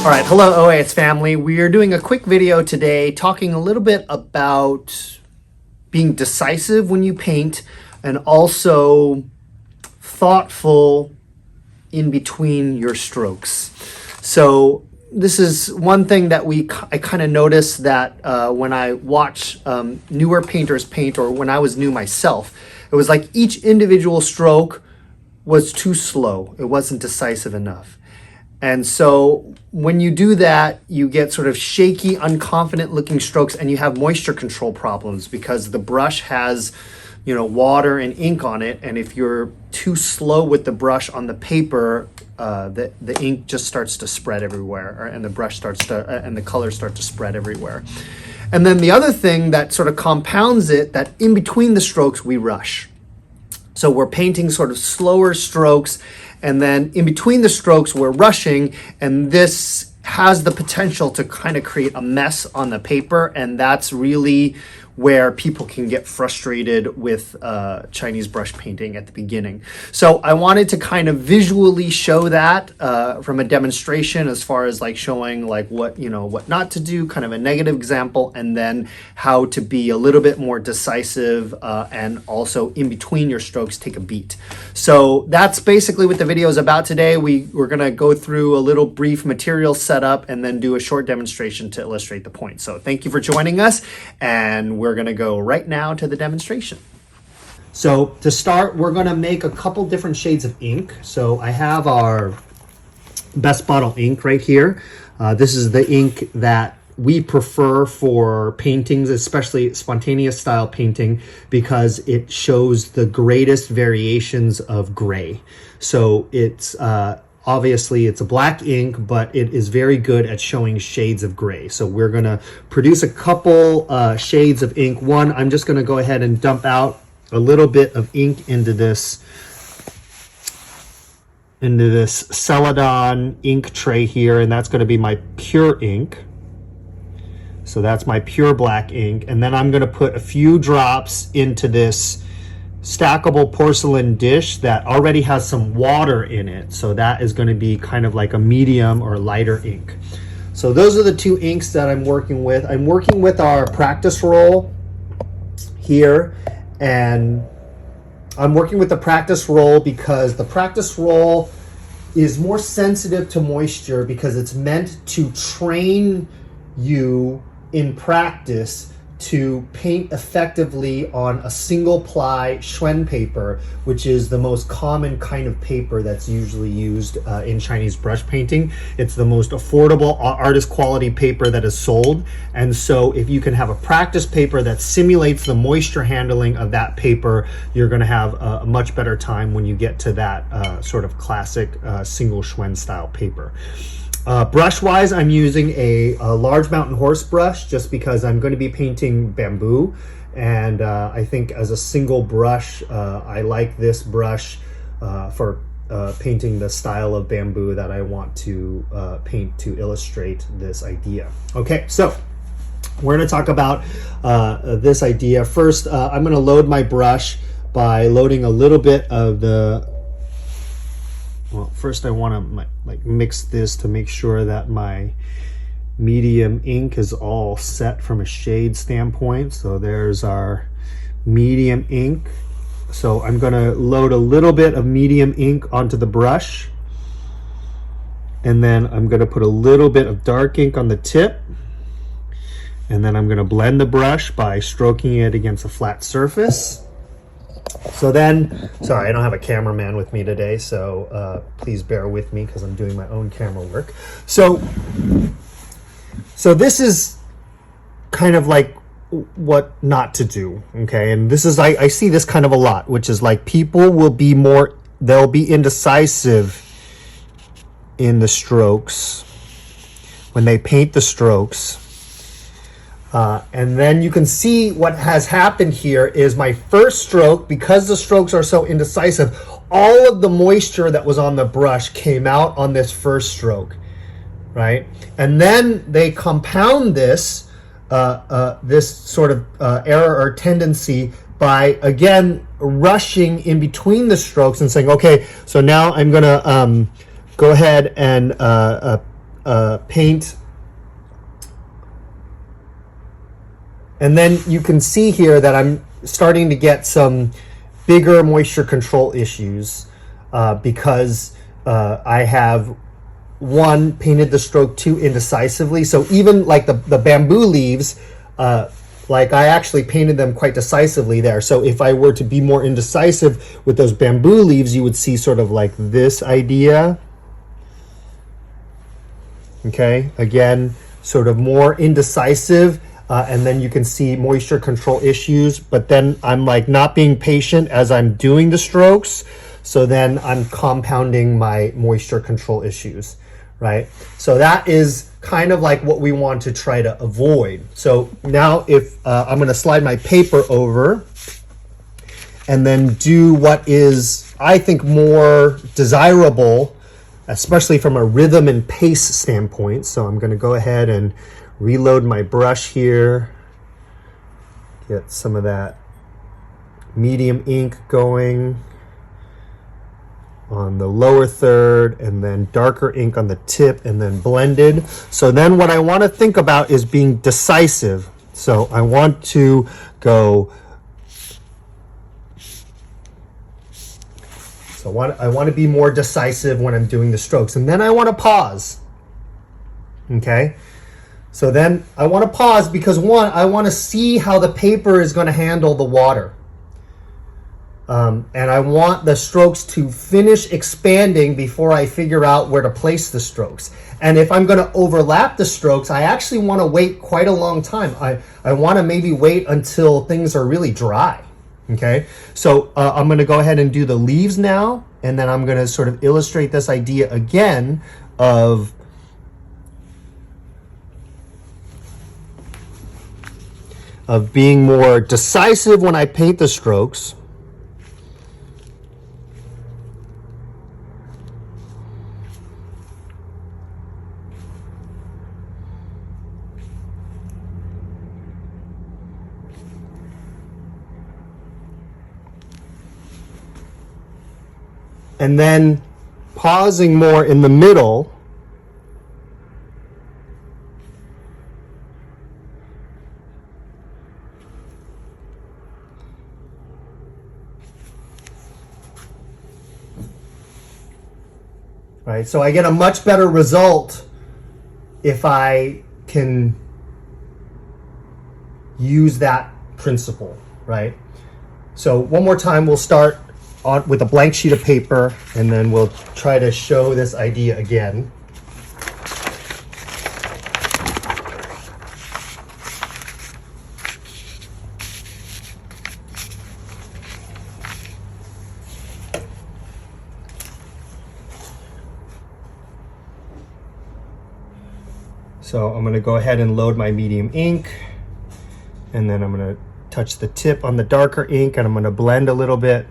All right, hello OAS family. We are doing a quick video today talking a little bit about being decisive when you paint and also thoughtful in between your strokes. So this is one thing that I kind of noticed that when I watch newer painters paint, or when I was new myself, it was like each individual stroke was too slow. It wasn't decisive enough. And so when you do that, you get sort of shaky, unconfident looking strokes, and you have moisture control problems because the brush has, water and ink on it. And if you're too slow with the brush on the paper, the ink just starts to spread everywhere, and the brush starts to, and the colors start to spread everywhere. And then the other thing that sort of compounds it, that in between the strokes, we rush. So we're painting sort of slower strokes, and then in between the strokes, we're rushing, and this has the potential to kind of create a mess on the paper, and that's really where people can get frustrated with Chinese brush painting at the beginning. So I wanted to kind of visually show that from a demonstration, as far as like showing like what not to do, kind of a negative example, and then how to be a little bit more decisive and also in between your strokes take a beat. So that's basically what the video is about today. We're gonna go through a little brief material setup and then do a short demonstration to illustrate the point. So thank you for joining us, and we're going to go right now to the demonstration. So to start, we're going to make a couple different shades of ink. So I have our Best Bottle ink right here. This is the ink that we prefer for paintings, especially spontaneous style painting, because it shows the greatest variations of gray. So it's obviously, it's a black ink, but it is very good at showing shades of gray. So we're going to produce a couple shades of ink. One, I'm just going to go ahead and dump out a little bit of ink into this Celadon ink tray here, and that's going to be my pure ink. So that's my pure black ink. And then I'm going to put a few drops into this stackable porcelain dish that already has some water in it. So that is going to be kind of like a medium or lighter ink. So those are the two inks that I'm working with. I'm working with our practice roll here, and I'm working with the practice roll because the practice roll is more sensitive to moisture, because it's meant to train you in practice to paint effectively on a single ply xuan paper, which is the most common kind of paper that's usually used in Chinese brush painting. It's the most affordable artist quality paper that is sold. And so if you can have a practice paper that simulates the moisture handling of that paper, you're going to have a much better time when you get to that sort of classic single xuan style paper. Brush wise, I'm using a large mountain horse brush, just because I'm going to be painting bamboo, and I think as a single brush, I like this brush for painting the style of bamboo that I want to paint to illustrate this idea. Okay, so we're going to talk about this idea. First, I'm going to load my brush by loading a little bit of the, well, first I want to like mix this to make sure that my medium ink is all set from a shade standpoint. So there's our medium ink. So I'm going to load a little bit of medium ink onto the brush, and then I'm going to put a little bit of dark ink on the tip, and then I'm going to blend the brush by stroking it against a flat surface. So then, sorry, I don't have a cameraman with me today, so please bear with me because I'm doing my own camera work. So this is kind of like what not to do, okay? And this is, I see this kind of a lot, which is like people will be they'll be indecisive in the strokes when they paint the strokes. And then you can see what has happened here is my first stroke, because the strokes are so indecisive, all of the moisture that was on the brush came out on this first stroke, right? And then they compound this, this sort of error or tendency by, again, rushing in between the strokes and saying, okay, so now I'm gonna go ahead and paint. And then you can see here that I'm starting to get some bigger moisture control issues because I have, one, painted the stroke too indecisively. So even like the bamboo leaves, like I actually painted them quite decisively there. So if I were to be more indecisive with those bamboo leaves, you would see sort of like this idea. Okay, again, sort of more indecisive. And then you can see moisture control issues, but then I'm like not being patient as I'm doing the strokes. So then I'm compounding my moisture control issues, right? So that is kind of like what we want to try to avoid. So now if I'm going to slide my paper over and then do what is, I think, more desirable, especially from a rhythm and pace standpoint. So I'm going to go ahead and reload my brush here, get some of that medium ink going on the lower third, and then darker ink on the tip, and then blended. So then what I want to think about is being decisive. So I want to go, I want to be more decisive when I'm doing the strokes, and then I want to pause. Okay? So then I want to pause because, one, I want to see how the paper is going to handle the water. And I want the strokes to finish expanding before I figure out where to place the strokes. And if I'm going to overlap the strokes, I actually want to wait quite a long time. I want to maybe wait until things are really dry. Okay, so I'm going to go ahead and do the leaves now, and then I'm going to sort of illustrate this idea again of being more decisive when I paint the strokes. And then pausing more in the middle. Right, so I get a much better result if I can use that principle, right? So one more time, we'll start with a blank sheet of paper, and then we'll try to show this idea again. So I'm going to go ahead and load my medium ink, and then I'm going to touch the tip on the darker ink, and I'm going to blend a little bit.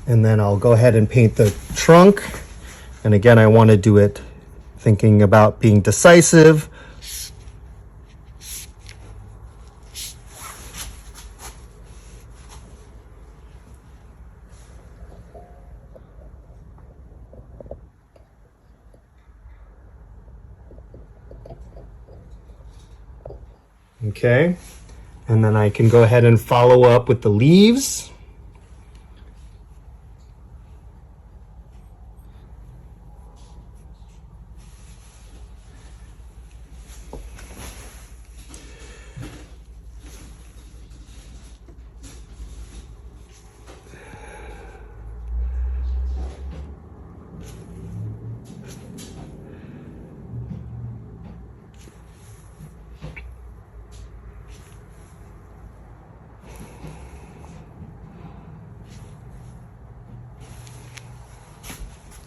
And then I'll go ahead and paint the trunk. And again, I want to do it thinking about being decisive. Okay, and then I can go ahead and follow up with the leaves.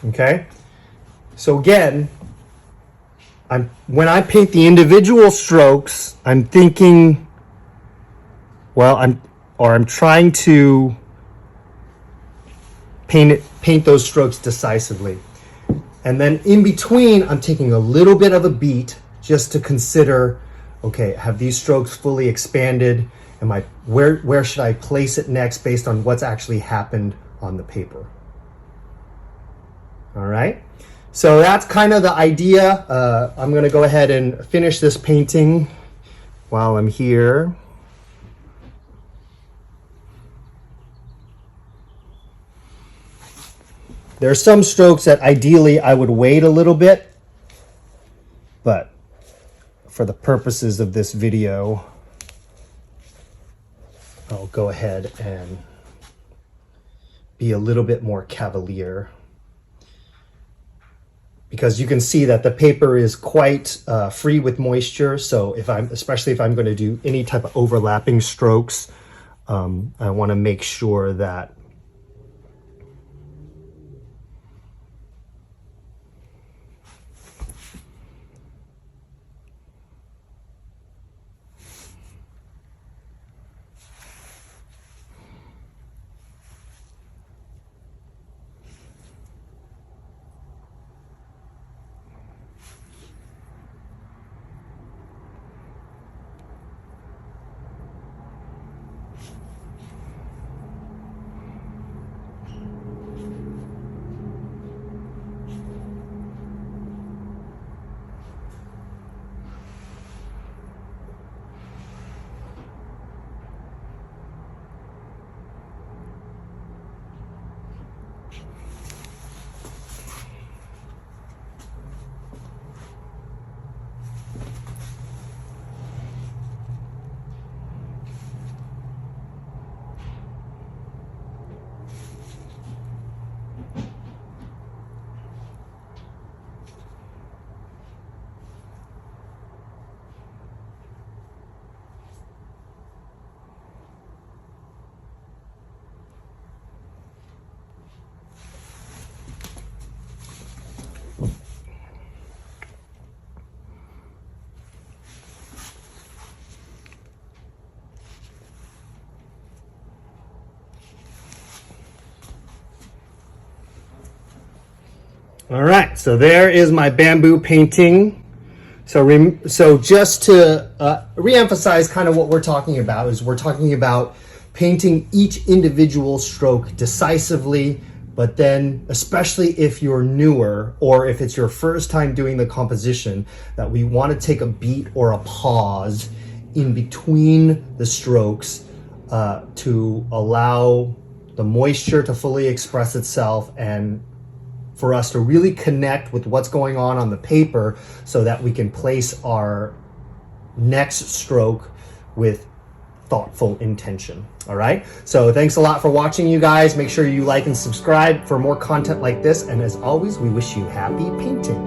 Okay, so again, when I paint the individual strokes, I'm thinking, well, I'm trying to paint those strokes decisively. And then in between, I'm taking a little bit of a beat just to consider, okay, have these strokes fully expanded? Where should I place it next based on what's actually happened on the paper? All right, So that's kind of the idea. I'm going to go ahead and finish this painting while I'm here. There are some strokes that ideally I would wait a little bit, but for the purposes of this video, I'll go ahead and be a little bit more cavalier, because you can see that the paper is quite free with moisture. So especially if I'm going to do any type of overlapping strokes, I want to make sure that all right, so there is my bamboo painting. So just to re-emphasize kind of what we're talking about, is we're talking about painting each individual stroke decisively, but then especially if you're newer or if it's your first time doing the composition, that we want to take a beat or a pause in between the strokes to allow the moisture to fully express itself and for us to really connect with what's going on the paper, so that we can place our next stroke with thoughtful intention. All right, so thanks a lot for watching, you guys. Make sure you like and subscribe for more content like this, and as always, we wish you happy painting.